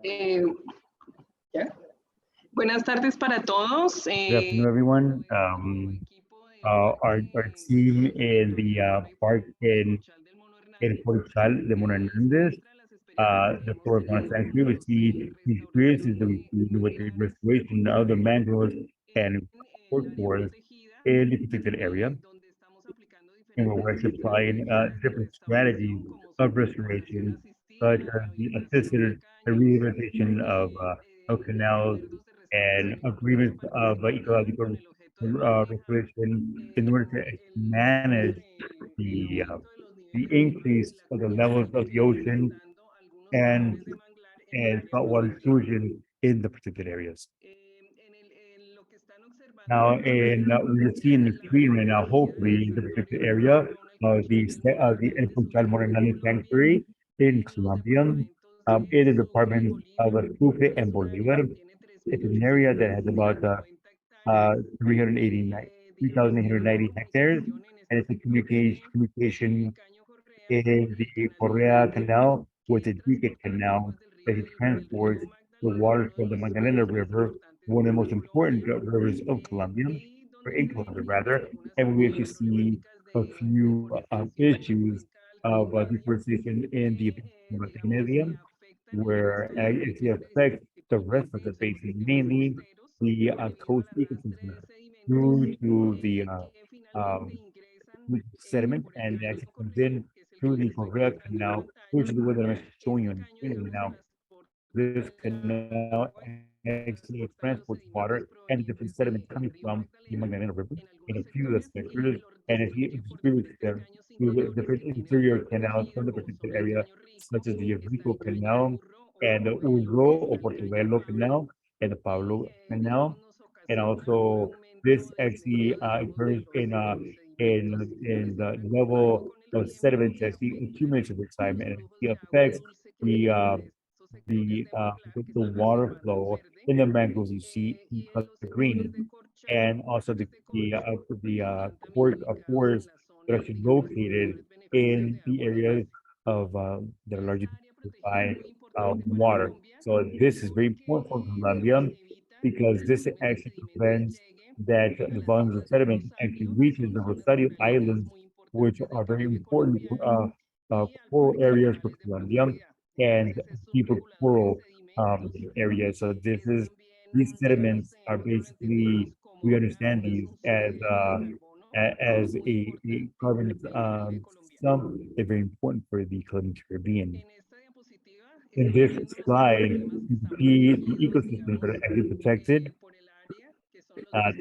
Eh, ¿Ya? Buenas tardes para todos. Good afternoon, everyone. Our team in the park in Corchal de Hernández, the Flora Fauna Sanctuary, we see the experiences that we see with the restoration of the mangroves and cork forests in the protected area, and where we're supplying different strategies of restoration, such as the assisted rehabilitation of canals and agreements of ecological restoration in order to manage the uh, the increase of the levels of the ocean and saltwater intrusion in the protected areas. Now, we're seeing the screen right now, hopefully, in the protected area of the Enfocal Morenales Sanctuary in Colombia, in the department of Sucre and Bolivar. It's an area that has about 389 3,890 hectares, and it's a communication in the Correa Canal with the Rica Canal that it transports the water from the Magdalena River, one of the most important rivers of Colombia, or in Colombia rather, and we actually see a few issues of deforestation in the area, where it actually affects the rest of the basin, mainly the coast ecosystem, due to the um, sediment and actually comes in through the Correa Canal, which is the way that I'm showing you on the screen now. This canal actually transports water and the different sediments coming from the Magdalena River in a few of the sectors, and if you distribute them to the different interior canals from the protected area, such as the Rico Canal and the Urro or Portobello Canal and the Pablo Canal, and also this actually occurs in the level of sediments actually accumulates over time, and it affects the uh, the water flow in the mangroves you see in color green, and also the forests that are actually located in the areas of that are largely by water. So this is very important for Colombia because this actually prevents that the volumes of sediment actually reaches the Rosario Islands, which are very important coral areas for Colombia and deeper coral areas. So these sediments are basically, we understand these as a carbon sump. They're very important for the Colombian Caribbean. In this slide, you see the ecosystems that are actually protected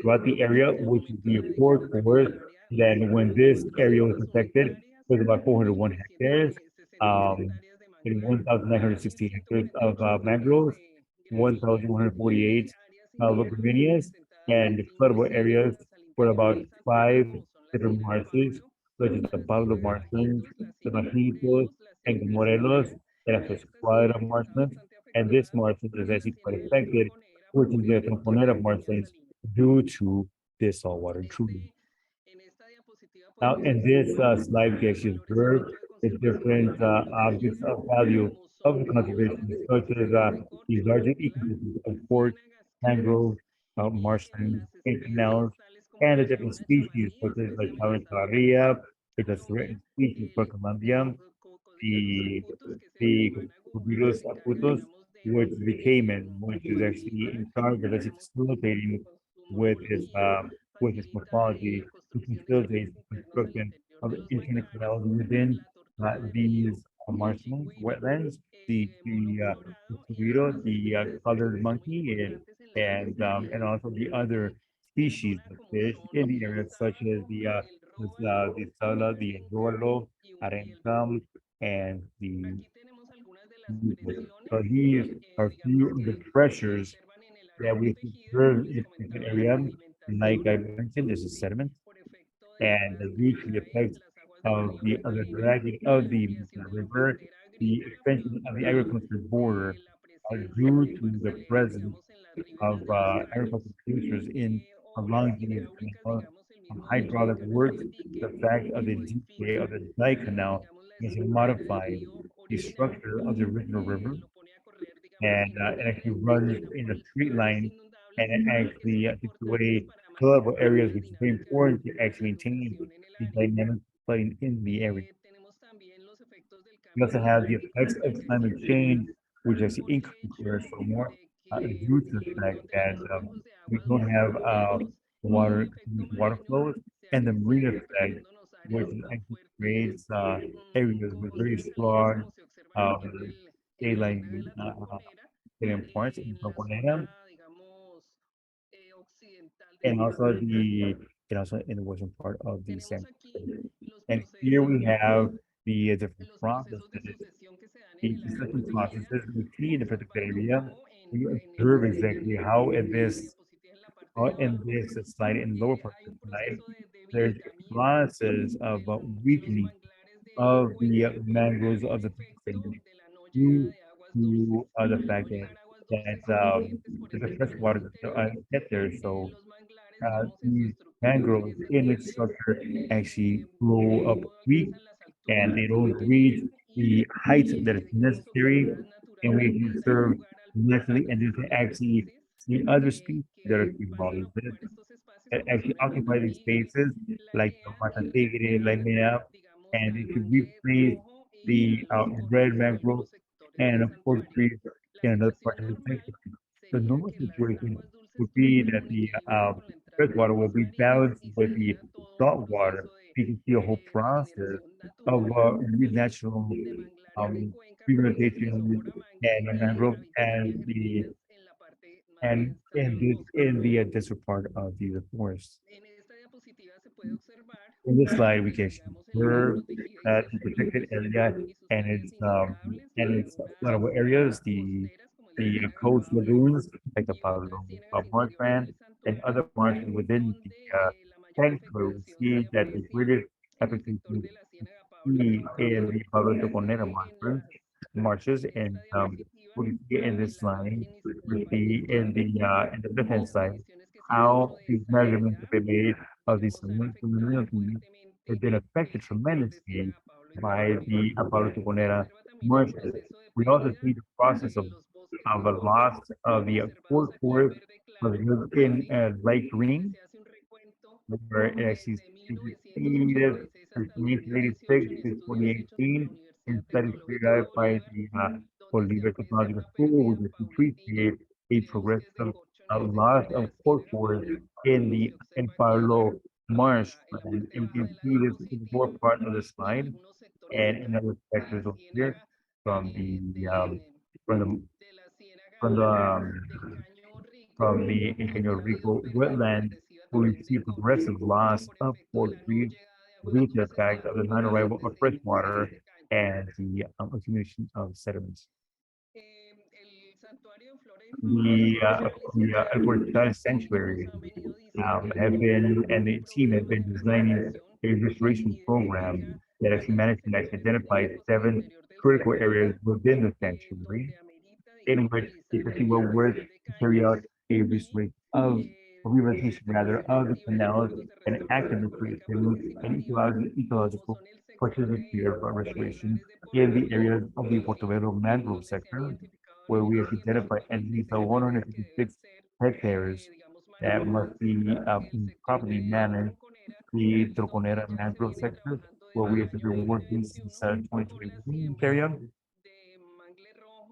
throughout the area, which is the forest forest. Then when this area was protected, it was about 401 hectares, um, and 1,960 hectares of mangroves, 1,148 lagunitas, and floodable areas for about five different marshes, such as the Pablo Marshlands, the Bajitos, and the Morelos, and the Escuadra marshlands. And this marshland is actually quite affected, which is the Tramponera marshlands, due to this saltwater intrusion. Now, in this slide, we actually observe the different objects of value of the conservation, such as the larger ecosystems of forest, mangroves, marshlands, and canals, and the different species, such as like Tarantaria, which is a threatened species for Colombia, the the Cubilus acutus, which is the caiman, which is actually in charge of actually facilitating with his morphology to facilitate the construction of internal canals within these marshlands, wetlands, the Cubiro, the colored monkey, and also the other species of fish in the area, such as the sala, the rolo, arencam, and the so these are few of the pressures that we observe in the area. And like I mentioned, there's a sediment and the reach the effects of the dragging of the river, the expansion of the agricultural border due to the presence of agricultural producers in along these canals, hydraulic works, the fact of the decay of the dike canal is modifying the structure of the original river and it actually runs in a straight line, and it actually takes away floodable areas, which is very important to actually maintain the dynamic flooding in the area. We also have the effects of climate change, which actually increase rainfall more due to the fact that we don't have water water flows, and the marine effect, which actually creates areas with very strong um, saline salient points in the and also in the western part of the Santuario. And here we have the different processes, the different processes we see in the particular area. We observe exactly how in this slide, in the lower part of the slide, there's a process of weakening of the mangroves of the thing due to the fact that the fresh water get there. So these mangroves in its structure actually grow up weak and they don't reach the height that is necessary, and we can serve naturally, and you can actually see other species that are involved that actually occupy these spaces, like the Mata Tigre, Limea, and if you replace the red mangrove and of course trees in another part of the sanctuary. The normal situation would be that the freshwater will be balanced with the salt water. You can see a whole process of natural um, rehabilitation and mangrove and in the desert part of the forest. In this slide, we can observe that the protected area and its floodable areas, the coast lagoons, like the Pablo marshland, and other marshes within the sanctuary. We see that the greatest application see in the Pablo Toconera marshes, and we see in this line, we see in the left-hand side, how these measurements have been made of these communities have been affected tremendously by the Pablo Toconera marshes. We also see the process of a loss of the core forest of in light green, where it actually succeeded from 1986 to 2018 in studies carried out by the Bolivia Technological School, which appreciate a progressive loss of forest in the Palo Marsh. And we can see this in more part of the slide and in other sectors over here from the from the from the from the Ingenio Rico wetland, we see progressive loss of forest trees due to the fact of the non-arrival of fresh water and the accumulation of sediments. The Corchal sanctuary have been, and the team have been designing a restoration program that actually managed to identify 7 critical areas within the sanctuary in which it actually will work to carry out a restoration of rehabilitation rather of the canals and active restoration and ecological participatory restoration in the areas of the Portobello mangrove sector, where we have identified at least 156 hectares that must be properly managed. The Troconera mangrove sector, where we have been working since 2021 area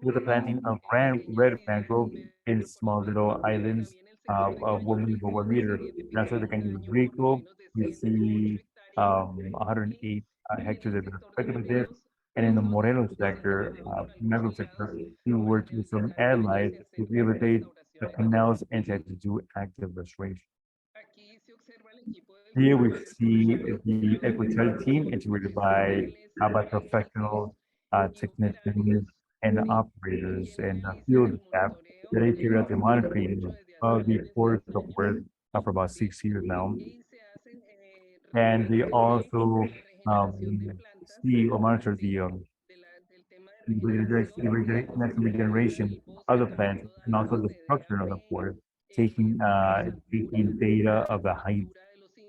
with the planting of red mangrove in small little islands of 1 meter. And after the Canyon Rico, we see 108 hectares that are affected with this. And in the Morelos sector, mangrove sector, we worked with some allies to rehabilitate the canals and to do active restoration. Here we see the Equitel team integrated by professionals, technicians, and operators and field staff that they carry out the monitoring of the forest software for about 6 years now. And they also see or monitor natural regeneration of the plants and also the structure of the forest, taking data of the height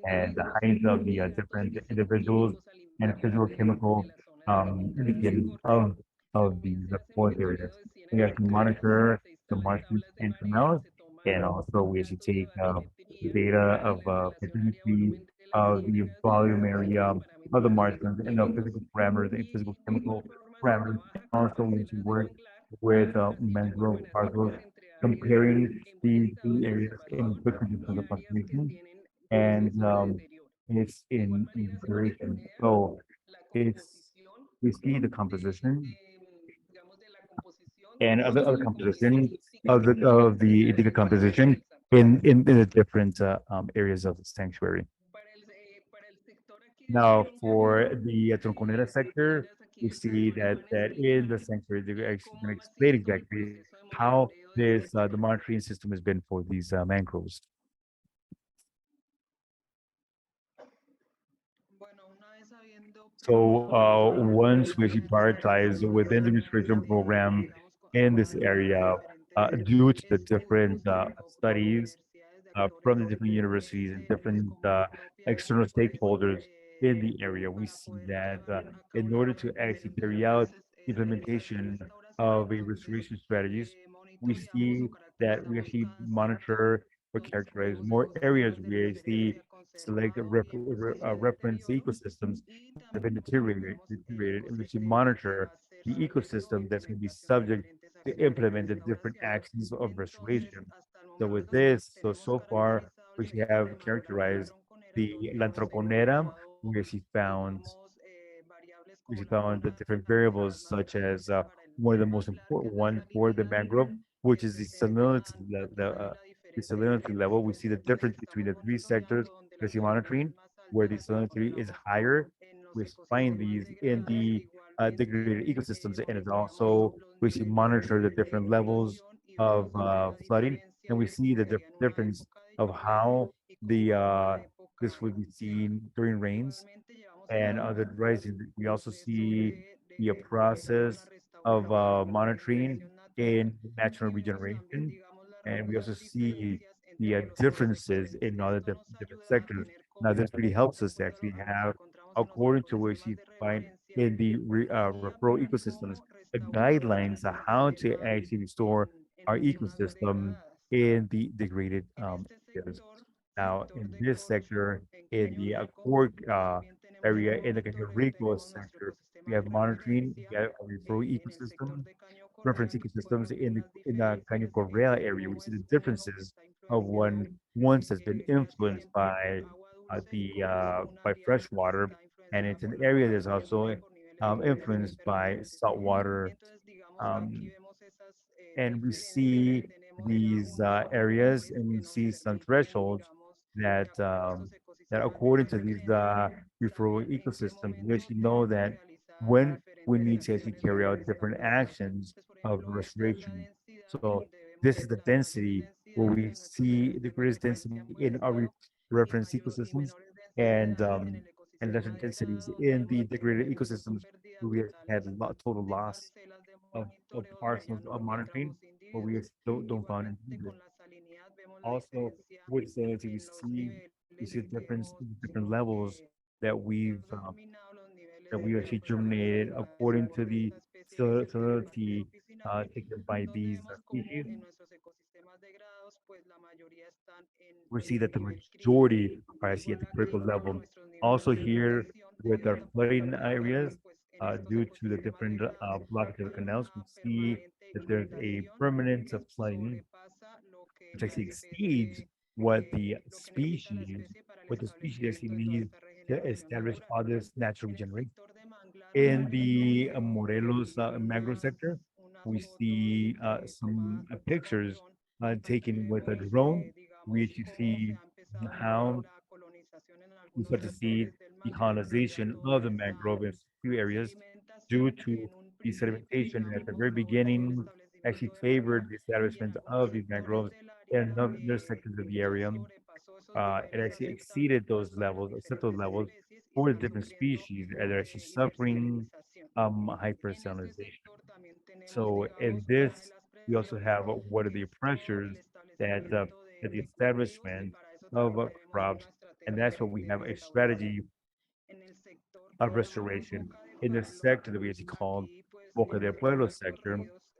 and the height of the different individuals and physical chemical indicators of of these forest areas. We actually monitor the marshes and canals, and also we actually take data of fertility, of the volume area of the marshes, and the physical parameters and physical chemical parameters. And also we actually work with mangrove parcels, comparing these two areas in different distance of population, and it's in duration. So it's we see the composition and other composition of the composition in the different areas of the sanctuary. Now, for the Tronconera sector, we see that in the sanctuary, they're actually going to explain exactly how the monitoring system has been for these mangroves. So once we actually prioritize within the restoration program in this area, due to the different studies from the different universities and different external stakeholders in the area, we see that in order to actually carry out implementation of a restoration strategies, we see that we actually monitor or characterize more areas where we see select reference ecosystems that have been deteriorated, and we should monitor the ecosystem that's going to be subject to implement the different actions of restoration. So with this, so far we should have characterized the La Troconera, where she found the different variables such as one of the most important one for the mangrove, which is the salinity, the salinity level. We see the difference between the three sectors that you're monitoring, where the salinity is higher. We find these in the degraded ecosystems, and it's also we should monitor the different levels of flooding, and we see the difference of how the this would be seen during rains and other rising. We also see the process of monitoring in natural regeneration, and we also see the differences in all the different sectors. Now, this really helps us to actually have, according to what you find in the referral ecosystems, the guidelines of how to actually restore our ecosystem in the degraded areas. Now, in this sector, in the core area in the Rico sector. We have monitoring, we have a referral ecosystem, reference ecosystems in the kind of Correa area. We see the differences of when once has been influenced by fresh water, and it's an area that's also influenced by saltwater um, and we see these areas and we see some thresholds that according to these referral ecosystems, we actually know that when we need to actually carry out different actions of restoration. So this is the density where we see the greatest density in our reference ecosystems and lesser densities in the degraded ecosystems where we had total loss of parcels of monitoring, but we don't find it needed. Also, with salinity, we see a difference in different levels that we actually germinated according to the salinity taken by these species. We see that the majority are actually at the critical level. Also here with our flooding areas, due to the different blockage of the canals, we see that there's a permanent flooding, which actually exceeds what the species actually need to establish all this natural regeneration. In the Morelos mangrove sector, we see some pictures taken with a drone. We actually see how we start to see the colonization of the mangrove in few areas due to the sedimentation at the very beginning actually favored the establishment of these mangroves in other sectors of the area. It actually exceeded those levels, acceptable levels for the different species, and they're actually suffering hypersalinization. So in this, we also have what are the pressures that the establishment of crops, and that's what we have a strategy of restoration in the sector that we actually called. Boca del Pueblo sector,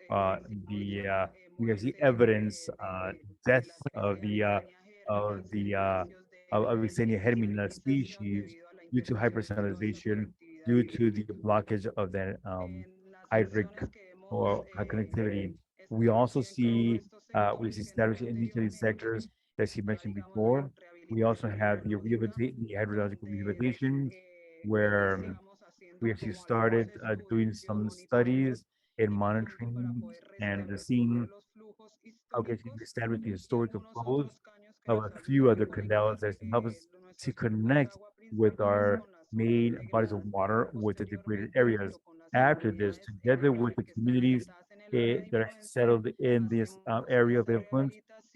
uh, the we can see evidence death of the Visenia hermina species due to hypersalinization, due to the blockage of the hydric or connectivity. We also see we see established in each of these sectors, as he mentioned before. We also have the hydrological rehabilitation, where we actually started doing some studies and monitoring and seeing how can we establish the historical flows of a few other canals that can help us to connect with our main bodies of water with the degraded areas. After this, together with the communities that are settled in this area of influence,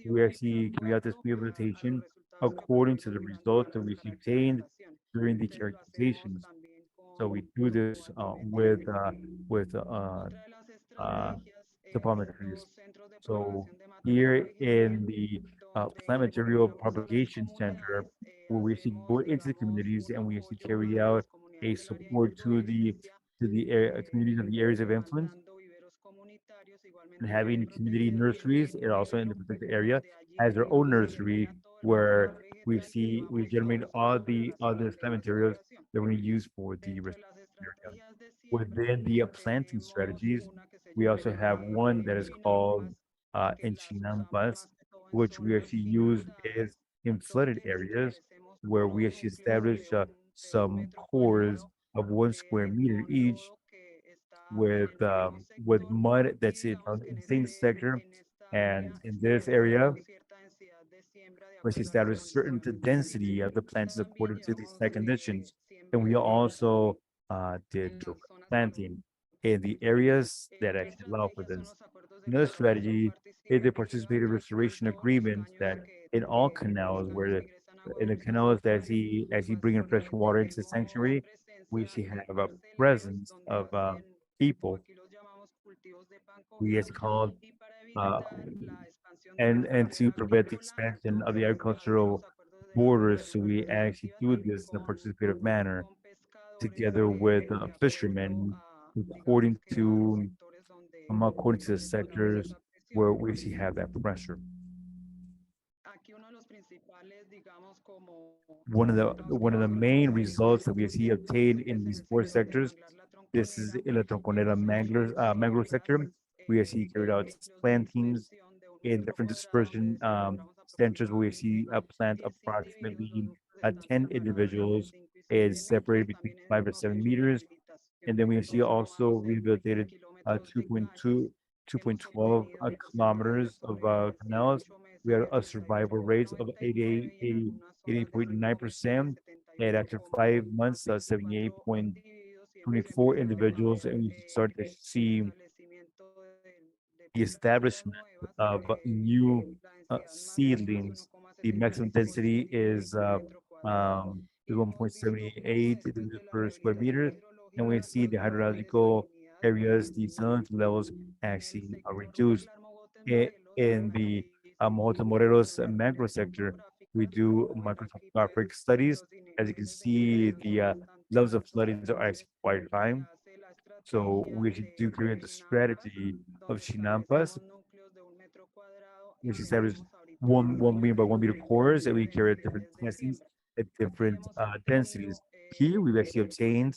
we actually carry out this rehabilitation according to the results that we obtained during the characterizations. So we do this with uh, topographies. So here in the Plant Material Propagation Center, where we actually go into the communities and we actually carry out a support to the communities of the areas of influence, and having community nurseries, and also in the protected area has their own nursery where we generate all the plant materials that we use for the restoration area. Within the planting strategies, we also have one that is called Enchinampas, which we actually use is in flooded areas where we actually establish some cores of 1 square meter each with mud that's it on the same sector. And in this area, which establish certain density of the plants according to these site conditions. And we also did direct planting in the areas that actually allow for this. Another strategy is the participated restoration agreements that in all canals where in the canals that as he bring in fresh water into the sanctuary, we should have a presence of people we as called uh, and to prevent the expansion of the agricultural borders. So we actually do this in a participative manner together with fishermen according to the sectors where we actually have that pressure. One of the main results that we see obtained in these four sectors, this is in the Tronconera mangrove sector. We actually carried out plantings in different dispersion centers where we see a plant approximately 10 individuals is separated between 5 or 7 meters. And then we see also rehabilitated 2.2, 2.12 kilometers of canals. We had a survival rate of 88.9%. And after 5 months, 78.24 individuals. And we start to see the establishment of new seedlings. The maximum density is 1.78 per square meter, and we see the hydrological areas, the salinity levels actually are reduced. In the Mojoto Morelos mangrove sector, we do microscopic studies. As you can see, the levels of floodings are actually quite high. So we should do create the strategy of Chinampas, which establishes 1 meter by 1 meter cores, and we carry out different testings at different densities. Here we've actually obtained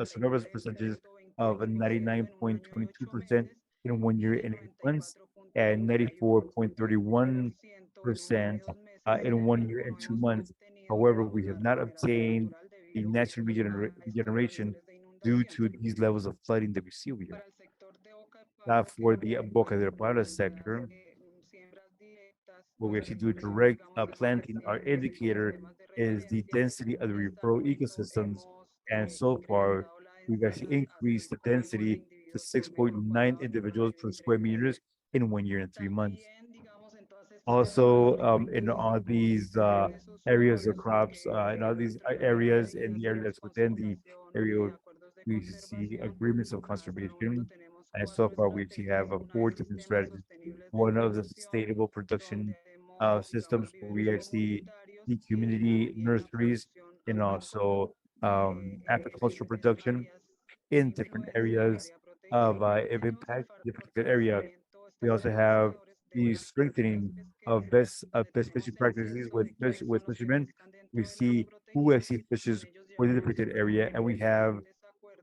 survival percentages of 99.22% in 1 year and 8 months, and 94.31% in 1 year and 2 months. However, we have not obtained a natural regeneration due to these levels of flooding that we see over here. For the Boca del Plata sector, where we actually do direct planting, our indicator is the density of the referral ecosystems. And so far, we've actually increased the density to 6.9 individuals per square meters in 1 year and 3 months. Also, in all these areas of crops, in all these areas and the areas within the area, we see agreements of conservation. And so far, we actually have 4 different strategies. One of the sustainable production systems where we actually see community nurseries and also agricultural production. in different areas of impact, the protected area. We also have the strengthening of best fishing practices with fishermen. We see who actually fishes within the protected area, and we have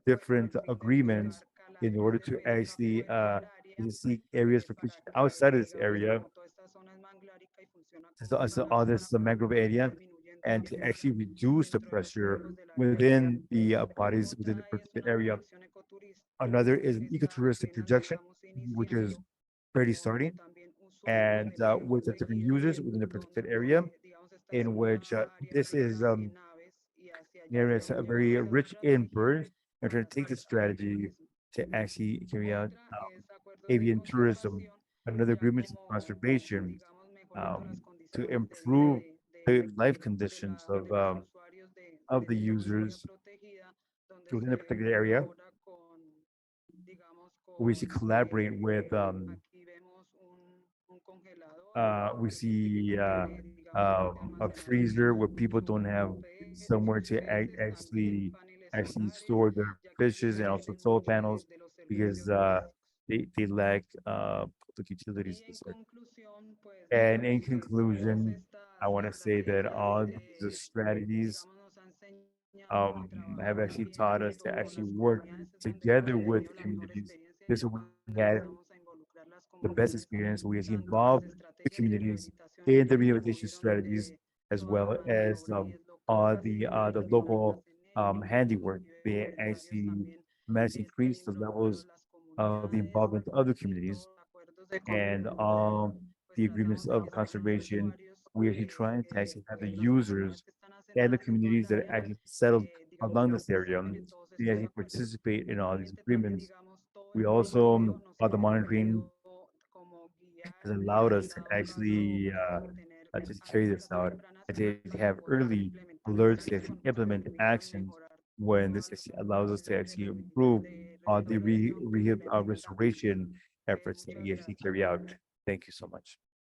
different agreements in order to actually to seek areas for fishing outside of this area, so all this the mangrove area, and to actually reduce the pressure within the bodies within the protected area. Another is an ecotouristic projection, which is already starting, and with the different users within the protected area, in which this is an area that's very rich in birds, and trying to take this strategy to actually carry out avian tourism, another agreement of conservation, to improve the life conditions of the users within the protected area. We should collaborate with we see a freezer where people don't have somewhere to actually store their fishes, and also solar panels because they lack public utilities in this area. And in conclusion, I want to say that all these strategies have actually taught us to actually work together with the communities. This is what we had the best experience. We actually involve the communities in the rehabilitation strategies, as well as the local handiwork. They actually managed to increase the levels of the involvement of the communities, and the agreements of conservation. We actually trying to actually have the users and the communities that are actually settled along this area. They actually participate in all these agreements. We also are the monitoring has allowed us to actually just carry this out and to have early alerts to actually implement actions when this actually allows us to actually improve the restoration efforts that we actually carry out. Thank you so much.